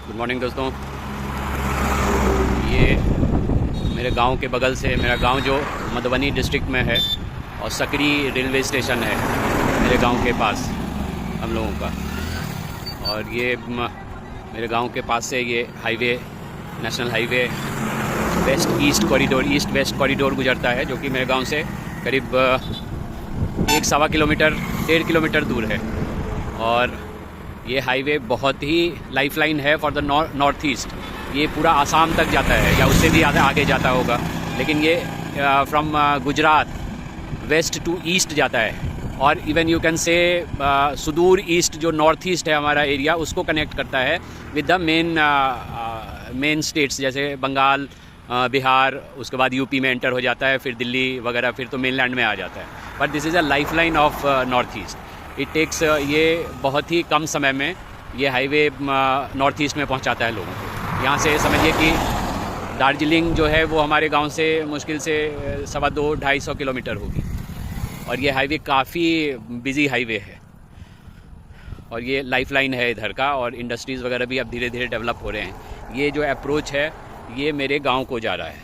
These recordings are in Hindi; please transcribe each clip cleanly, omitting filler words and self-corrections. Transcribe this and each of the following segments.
गुड मॉर्निंग दोस्तों। ये मेरे गांव के बगल से, मेरा गांव जो मधुबनी डिस्ट्रिक्ट में है और सकरी रेलवे स्टेशन है मेरे गांव के पास हम लोगों का। और ये मेरे गांव के पास से ये highway, national highway west east corridor, east west corridor गुजरता है, जो कि मेरे गांव से करीब 1-1.25 किलोमीटर, 1.5 किलोमीटर दूर है। और ये हाईवे बहुत ही लाइफलाइन है फॉर द नॉर्थ ईस्ट। ये पूरा आसाम तक जाता है या उससे भी आगे जाता होगा, लेकिन ये from Gujarat west to east जाता है। और इवन यू कैन से सुदूर ईस्ट जो नॉर्थ ईस्ट है हमारा एरिया, उसको कनेक्ट करता है विद द मेन स्टेट्स, जैसे बंगाल, बिहार, उसके बाद यूपी में एंटर हो जाता है, फिर दिल्ली वगैरह, फिर तो मेनलैंड में आ जाता है। But this is a life line of north east. It takes, ये बहुत ही कम समय में ये हाईवे नॉर्थ ईस्ट में पहुंचाता है लोगों को। यहाँ से समझिए कि दार्जिलिंग जो है वो हमारे गांव से मुश्किल से 250-250 किलोमीटर होगी। और ये हाईवे काफ़ी बिजी हाईवे है और ये लाइफलाइन है इधर का। और इंडस्ट्रीज़ वगैरह भी अब धीरे धीरे डेवलप हो रहे हैं। ये जो अप्रोच है ये मेरे गांव को जा रहा है।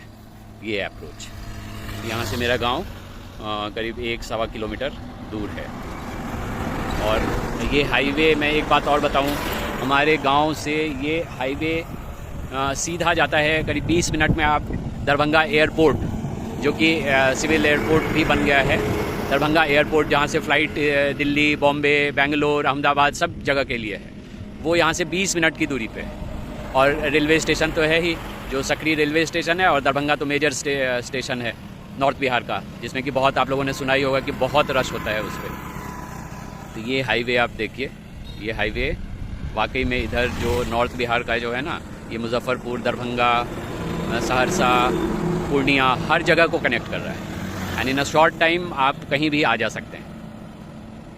ये अप्रोच यहाँ से मेरा गांव करीब 1-1.25 किलोमीटर दूर है। और ये हाईवे, मैं एक बात और बताऊं, हमारे गांव से ये हाईवे सीधा जाता है करीब 20 मिनट में आप दरभंगा एयरपोर्ट, जो कि सिविल एयरपोर्ट भी बन गया है। दरभंगा एयरपोर्ट जहां से फ़्लाइट दिल्ली, बॉम्बे, बेंगलोर, अहमदाबाद सब जगह के लिए है, वो यहाँ से 20 मिनट की दूरी पे है। और रेलवे स्टेशन तो है ही, जो सकरी रेलवे स्टेशन है, और दरभंगा तो मेजर स्टेशन है नॉर्थ बिहार का, जिसमें कि बहुत आप लोगों ने सुना ही होगा कि बहुत रश होता है उस पर। तो ये हाईवे आप देखिए, ये हाईवे वाकई में इधर जो नॉर्थ बिहार का जो है ना, ये मुजफ्फरपुर, दरभंगा, सहरसा, पूर्णिया, हर जगह को कनेक्ट कर रहा है। And in a short time आप कहीं भी आ जा सकते हैं।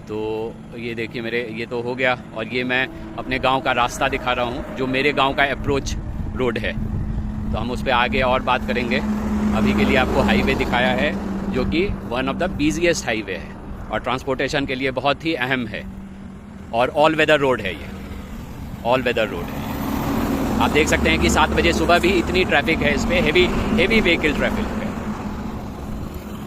तो ये देखिए मेरे, ये तो हो गया। और ये मैं अपने गांव का रास्ता दिखा रहा हूँ, जो मेरे गांव का अप्रोच रोड है। तो हम उस पर आगे और बात करेंगे। अभी के लिए आपको हाईवे दिखाया है, जो कि one of the busiest highway है और ट्रांसपोर्टेशन के लिए बहुत ही अहम है। और ऑल वेदर रोड है, ये ऑल वेदर रोड है। आप देख सकते हैं कि 7 बजे सुबह भी इतनी ट्रैफिक है इस पर, हेवी व्हीकल ट्रैफिक है।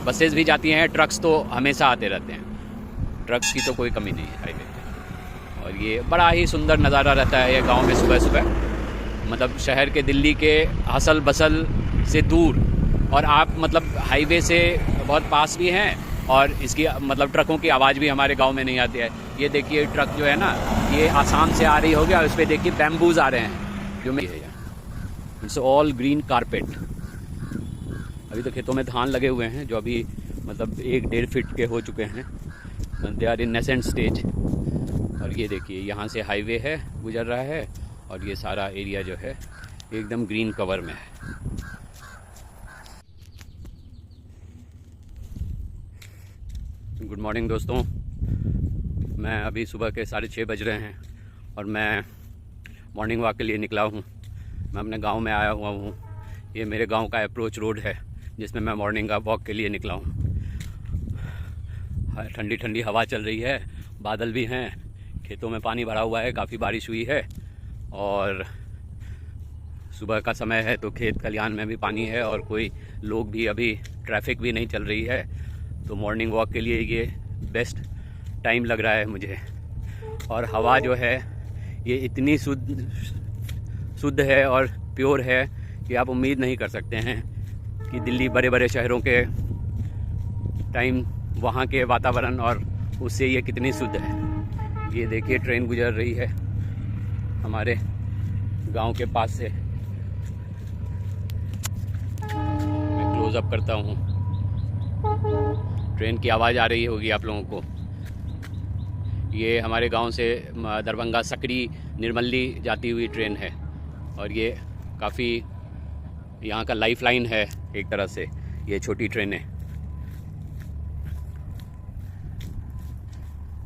बसेज भी जाती हैं, ट्रक्स तो हमेशा आते रहते हैं, ट्रक्स की तो कोई कमी नहीं है हाईवे पे। और ये बड़ा ही सुंदर नज़ारा रहता है ये गांव में सुबह सुबह, मतलब शहर के, दिल्ली के हसल बसल से दूर, और आप मतलब हाईवे से बहुत पास भी हैं। और इसकी मतलब ट्रकों की आवाज़ भी हमारे गांव में नहीं आती है। ये देखिए ट्रक जो है ना, ये आसाम से आ रही होगी, और उस पर देखिए बैम्बूज आ रहे हैं, जो मैं, इट्स ऑल ग्रीन कारपेट। अभी तो खेतों में धान लगे हुए हैं, जो अभी मतलब 1-1.5 फीट के हो चुके हैं। They are in nascent stage. और ये देखिए यहाँ से हाईवे है, गुजर रहा है, और ये सारा एरिया जो है एकदम ग्रीन कवर में है। गुड मॉर्निंग दोस्तों। मैं अभी सुबह के 6:30 बज रहे हैं और मैं मॉर्निंग वॉक के लिए निकला हूँ। मैं अपने गांव में आया हुआ हूँ। ये मेरे गांव का अप्रोच रोड है, जिसमें मैं मॉर्निंग वॉक के लिए निकला हूँ। ठंडी ठंडी हवा चल रही है, बादल भी हैं, खेतों में पानी भरा हुआ है, काफ़ी बारिश हुई है। और सुबह का समय है तो खेत खलिहान में भी पानी है, और कोई लोग भी, अभी ट्रैफिक भी नहीं चल रही है। तो मॉर्निंग वॉक के लिए ये बेस्ट टाइम लग रहा है मुझे। और हवा जो है ये इतनी शुद्ध है और प्योर है कि आप उम्मीद नहीं कर सकते हैं कि दिल्ली, बड़े बड़े शहरों के टाइम, वहाँ के वातावरण और उससे ये कितनी शुद्ध है। ये देखिए ट्रेन गुजर रही है हमारे गांव के पास से। मैं क्लोज अप करता हूँ, ट्रेन की आवाज़ आ रही होगी आप लोगों को। ये हमारे गांव से दरभंगा, सकरी, निर्मली जाती हुई ट्रेन है। और ये काफ़ी यहाँ का लाइफ लाइन है एक तरह से, ये छोटी ट्रेनें।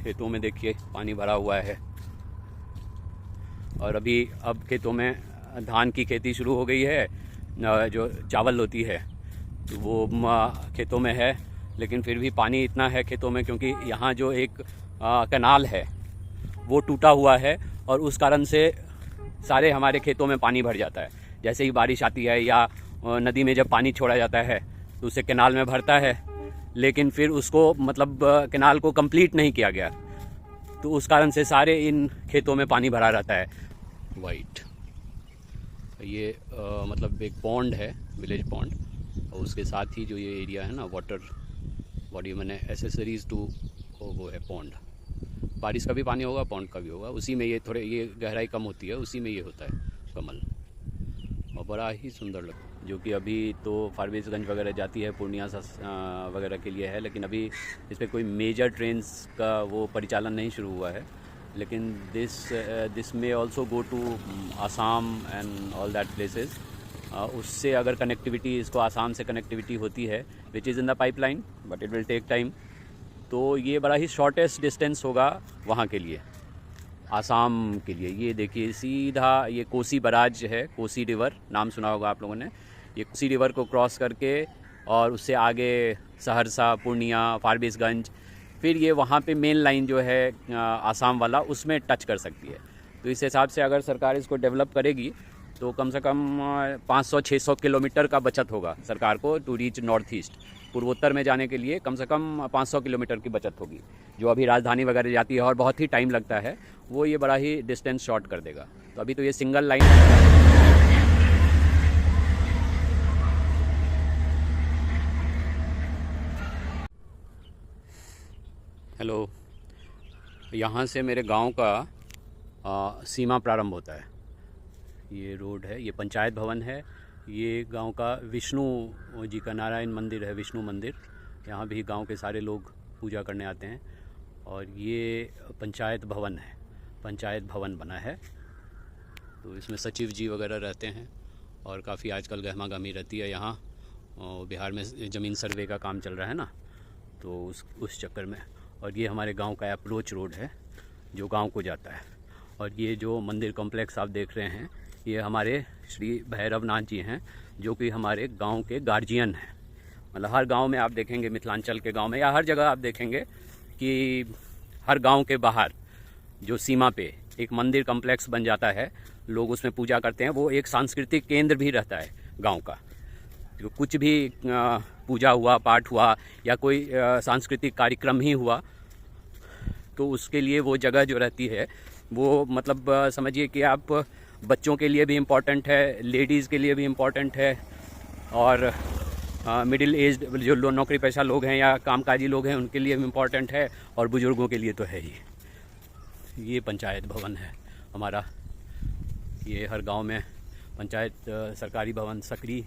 खेतों में देखिए पानी भरा हुआ है। और अब खेतों में धान की खेती शुरू हो गई है, जो चावल होती है, तो वो खेतों में है। लेकिन फिर भी पानी इतना है खेतों में, क्योंकि यहाँ जो एक कैनाल है वो टूटा हुआ है, और उस कारण से सारे हमारे खेतों में पानी भर जाता है। जैसे ही बारिश आती है या नदी में जब पानी छोड़ा जाता है तो उसे कैनाल में भरता है, लेकिन फिर उसको मतलब कैनाल को कंप्लीट नहीं किया गया, तो उस कारण से सारे इन खेतों में पानी भरा रहता है। वाइट ये मतलब एक पॉन्ड है, विलेज पॉन्ड, और उसके साथ ही जो ये एरिया है ना वाटर बॉडी मैंने एसेसरीज टू वो है पॉन्ड। बारिश का भी पानी होगा, पॉन्ड का भी होगा, उसी में ये थोड़े ये गहराई कम होती है, उसी में ये होता है कमल, और बड़ा ही सुंदर लगता है। जो कि अभी तो फारबिसगंज वगैरह जाती है, पूर्णिया वगैरह के लिए है, लेकिन अभी इस पर कोई मेजर ट्रेन्स का वो परिचालन नहीं शुरू हुआ है। लेकिन दिस में also go to Assam and all that places. उससे अगर कनेक्टिविटी, इसको आसाम से कनेक्टिविटी होती है which is in the pipeline, but it will take time. तो ये बड़ा ही शॉर्टेस्ट डिस्टेंस होगा वहाँ के लिए, आसाम के लिए। ये देखिए सीधा ये कोसी बराज है, कोसी रिवर नाम सुना होगा आप लोगों ने। ये कोसी रिवर को क्रॉस करके और उससे आगे सहरसा, पूर्णिया, फारबिसगंज, फिर ये वहाँ पे मेन लाइन जो है आसाम वाला, उसमें टच कर सकती है। तो इस हिसाब से अगर सरकार इसको डेवलप करेगी तो कम से कम 500-600 किलोमीटर का बचत होगा सरकार को टू रीच नॉर्थ ईस्ट। पूर्वोत्तर में जाने के लिए कम से कम 500 किलोमीटर की बचत होगी। जो अभी राजधानी वगैरह जाती है और बहुत ही टाइम लगता है, वो ये बड़ा ही डिस्टेंस शॉर्ट कर देगा। तो अभी तो ये सिंगल लाइन हेलो, यहाँ से मेरे गांव का सीमा प्रारंभ होता है। ये रोड है, ये पंचायत भवन है, ये गांव का विष्णु जी का नारायण मंदिर है, विष्णु मंदिर। यहाँ भी गांव के सारे लोग पूजा करने आते हैं। और ये पंचायत भवन है, पंचायत भवन बना है, तो इसमें सचिव जी वगैरह रहते हैं और काफ़ी आजकल गहमा गहमी रहती है यहाँ। बिहार में ज़मीन सर्वे का काम चल रहा है ना, तो उस चक्कर में। और ये हमारे गांव का अप्रोच रोड है जो गांव को जाता है। और ये जो मंदिर कॉम्प्लेक्स आप देख रहे हैं, ये हमारे श्री भैरवनाथ जी हैं, जो कि हमारे गांव के गार्जियन हैं। मतलब हर गांव में आप देखेंगे, मिथिलांचल के गांव में या हर जगह आप देखेंगे कि हर गांव के बाहर जो सीमा पे एक मंदिर कॉम्प्लेक्स बन जाता है, लोग उसमें पूजा करते हैं। वो एक सांस्कृतिक केंद्र भी रहता है गांव का। जो कुछ भी पूजा हुआ, पाठ हुआ या कोई सांस्कृतिक कार्यक्रम ही हुआ, तो उसके लिए वो जगह जो रहती है वो मतलब समझिए कि आप बच्चों के लिए भी इम्पॉर्टेंट है, लेडीज़ के लिए भी इम्पॉर्टेंट है, और मिडिल एज जो नौकरी पेशा लोग हैं या कामकाजी लोग हैं उनके लिए भी इम्पॉर्टेंट है, और बुज़ुर्गों के लिए तो है ही। ये पंचायत भवन है हमारा। ये हर गांव में पंचायत सरकारी भवन सकरी,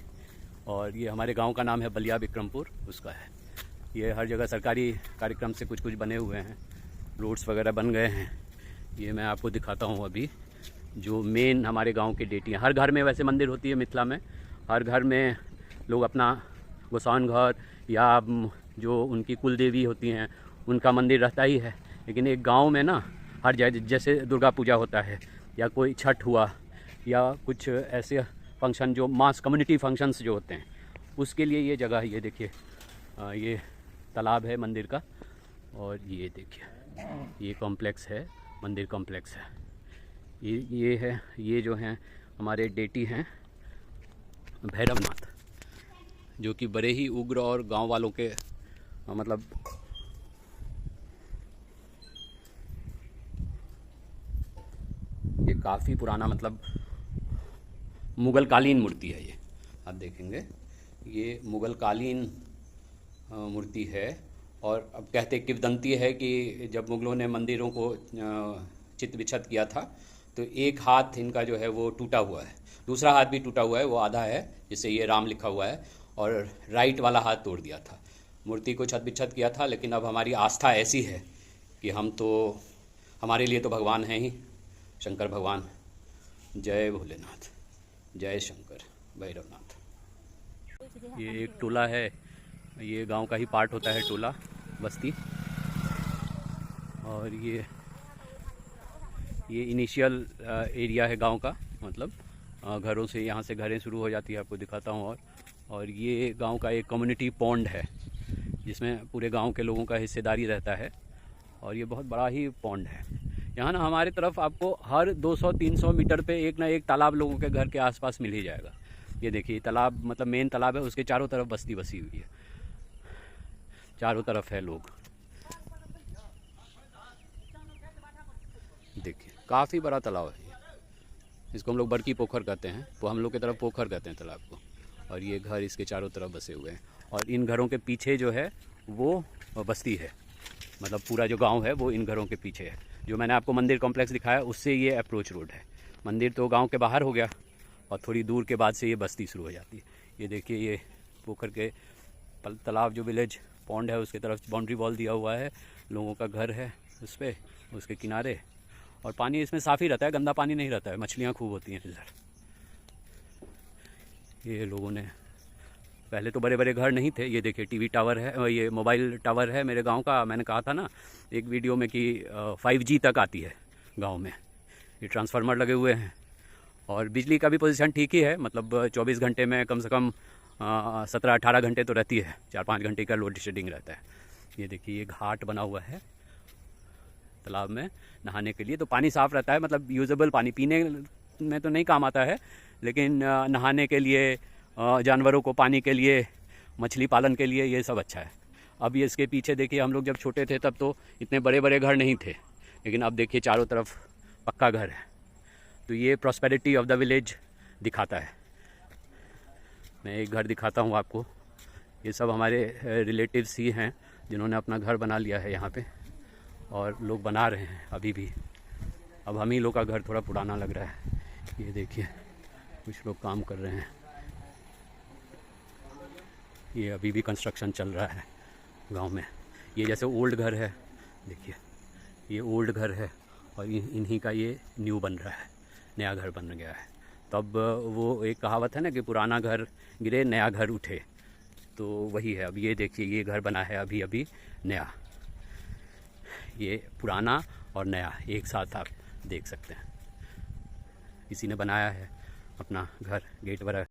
और ये हमारे गांव का नाम है बलिया विक्रमपुर, उसका है। ये हर जगह सरकारी कार्यक्रम से कुछ कुछ बने हुए हैं, रोड्स वगैरह बन गए हैं। ये मैं आपको दिखाता हूँ अभी जो मेन हमारे गांव की डेटियाँ। हर घर में वैसे मंदिर होती है मिथिला में, हर घर में लोग अपना गोसाउन घर या जो उनकी कुल देवी होती हैं उनका मंदिर रहता ही है। लेकिन एक गांव में ना हर जगह, जैसे दुर्गा पूजा होता है या कोई छठ हुआ या कुछ ऐसे फंक्शन जो मास कम्युनिटी फंक्शंस जो होते हैं, उसके लिए ये जगह, ये देखिए ये तालाब है मंदिर का, और ये देखिए ये कॉम्प्लेक्स है, मंदिर कॉम्प्लेक्स है। ये है, ये जो हैं हमारे डेटी हैं भैरवनाथ, जो कि बड़े ही उग्र और गांव वालों के मतलब ये काफ़ी पुराना, मतलब मुग़ल कालीन मूर्ति है। ये आप देखेंगे, ये मुग़ल कालीन मूर्ति है। और अब कहते किंवदंती है कि जब मुग़लों ने मंदिरों को चित विक्षत किया था, तो एक हाथ इनका जो है वो टूटा हुआ है, दूसरा हाथ भी टूटा हुआ है, वो आधा है जिससे ये राम लिखा हुआ है, और राइट वाला हाथ तोड़ दिया था। मूर्ति को छत विक्षत किया था, लेकिन अब हमारी आस्था ऐसी है कि हम तो, हमारे लिए तो भगवान हैं ही, शंकर भगवान। जय भोलेनाथ, जय शंकर भैरवनाथ। ये एक टोला है, ये गांव का ही पार्ट होता है टोला, बस्ती। और ये इनिशियल एरिया है गांव का, मतलब घरों से, यहाँ से घरें शुरू हो जाती है, आपको दिखाता हूँ। और ये गांव का एक कम्युनिटी पॉन्ड है जिसमें पूरे गांव के लोगों का हिस्सेदारी रहता है, और ये बहुत बड़ा ही पॉन्ड है। यहाँ ना हमारी तरफ आपको हर 200-300 मीटर पे एक ना एक तालाब लोगों के घर के आसपास मिल ही जाएगा। ये देखिए तालाब, मतलब मेन तालाब है, उसके चारों तरफ बस्ती बसी हुई है, चारों तरफ है लोग। देखिए काफ़ी बड़ा तालाब है, इसको हम लोग बड़की पोखर कहते हैं, वो हम लोग की तरफ पोखर कहते हैं तालाब को। और ये घर इसके चारों तरफ बसे हुए हैं, और इन घरों के पीछे जो है वो बस्ती है, मतलब पूरा जो गांव है वो इन घरों के पीछे है। जो मैंने आपको मंदिर कॉम्प्लेक्स दिखाया उससे ये अप्रोच रोड है। मंदिर तो गांव के बाहर हो गया, और थोड़ी दूर के बाद से ये बस्ती शुरू हो जाती है। ये देखिए ये पोखर के तालाब जो विलेज पॉन्ड है उसके तरफ बाउंड्री वॉल दिया हुआ है, लोगों का घर है उस पर, उसके किनारे। और पानी इसमें साफ़ ही रहता है, गंदा पानी नहीं रहता है, मछलियाँ खूब होती हैं इधर। ये लोगों ने, पहले तो बड़े बड़े घर नहीं थे। ये देखिए टीवी टावर है, ये मोबाइल टावर है मेरे गांव का। मैंने कहा था ना एक वीडियो में कि 5G तक आती है गांव में। ये ट्रांसफार्मर लगे हुए हैं, और बिजली का भी पोजीशन ठीक ही है, मतलब 24 घंटे में कम से कम 17-18 घंटे तो रहती है, 4-5 घंटे का लोड शेडिंग रहता है। ये देखिए ये घाट बना हुआ है तालाब में नहाने के लिए, तो पानी साफ़ रहता है, मतलब यूजेबल पानी, पीने में तो नहीं काम आता है, लेकिन नहाने के लिए, जानवरों को पानी के लिए, मछली पालन के लिए ये सब अच्छा है। अब ये इसके पीछे देखिए, हम लोग जब छोटे थे तब तो इतने बड़े बड़े घर नहीं थे, लेकिन अब देखिए चारों तरफ पक्का घर है। तो ये प्रॉस्पेरिटी ऑफ द विलेज दिखाता है। मैं एक घर दिखाता हूँ आपको। ये सब हमारे रिलेटिव्स ही हैं जिन्होंने अपना घर बना लिया है यहाँ पे, और लोग बना रहे हैं अभी भी। अब हम ही लोग का घर थोड़ा पुराना लग रहा है। ये देखिए कुछ लोग काम कर रहे हैं, ये अभी भी कंस्ट्रक्शन चल रहा है गांव में। ये जैसे ओल्ड घर है, देखिए ये ओल्ड घर है, और इन्हीं का ये न्यू बन रहा है, नया घर बन गया है। तब वो एक कहावत है ना कि पुराना घर गिरे नया घर उठे, तो वही है। अब ये देखिए ये घर बना है अभी अभी नया, ये पुराना और नया एक साथ आप देख सकते हैं। किसी ने बनाया है अपना घर, गेट वगैरह